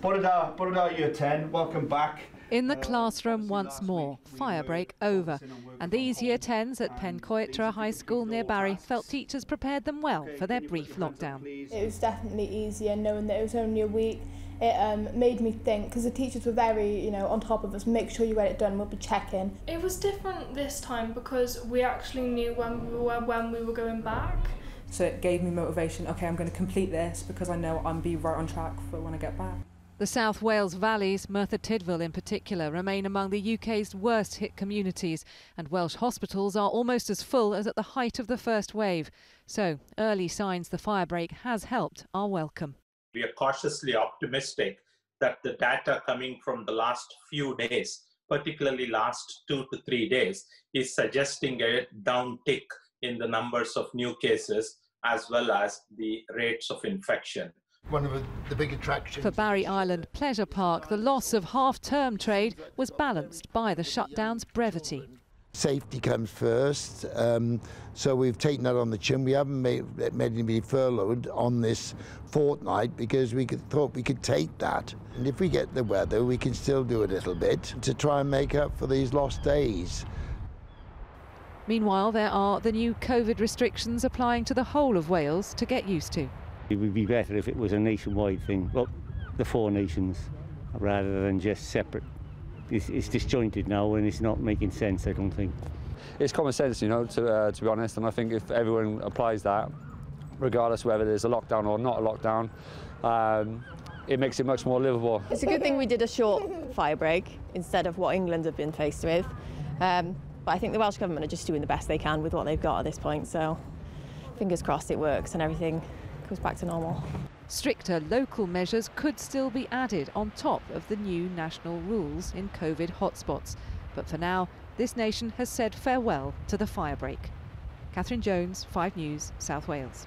Borough Year 10, welcome back. In the classroom once more, Firebreak over. And these Year 10s at Pencoitra High School near Barry felt teachers prepared them well for their brief lockdown. It was definitely easier knowing that it was only a week. It made me think, because the teachers were very, on top of us, make sure you get it done, we'll be checking. It was different this time because we actually knew when we were going back. So it gave me motivation. Okay, I'm going to complete this because I know I'm be right on track for when I get back. The South Wales valleys, Merthyr Tydfil in particular, remain among the UK's worst hit communities, and Welsh hospitals are almost as full as at the height of the first wave. So early signs the firebreak has helped are welcome. We are cautiously optimistic that the data coming from the last few days, particularly last 2 to 3 days, is suggesting a downtick in the numbers of new cases as well as the rates of infection. One of the big attractions. For Barry Island Pleasure Park, the loss of half-term trade was balanced by the shutdown's brevity. Safety comes first, so we've taken that on the chin. We haven't made anybody furloughed on this fortnight because we thought we could take that. And if we get the weather, we can still do a little bit to try and make up for these lost days. Meanwhile, there are the new COVID restrictions applying to the whole of Wales to get used to. It would be better if it was a nationwide thing, well, the 4 nations, rather than just separate. It's disjointed now and it's not making sense, I don't think. It's common sense, to be honest, and I think if everyone applies that, regardless whether there's a lockdown or not a lockdown, it makes it much more livable. It's a good thing we did a short firebreak instead of what England have been faced with. But I think the Welsh Government are just doing the best they can with what they've got at this point, so fingers crossed it works and everything goes back to normal. Stricter local measures could still be added on top of the new national rules in COVID hotspots. But for now, this nation has said farewell to the firebreak. Catherine Jones, 5 News, South Wales.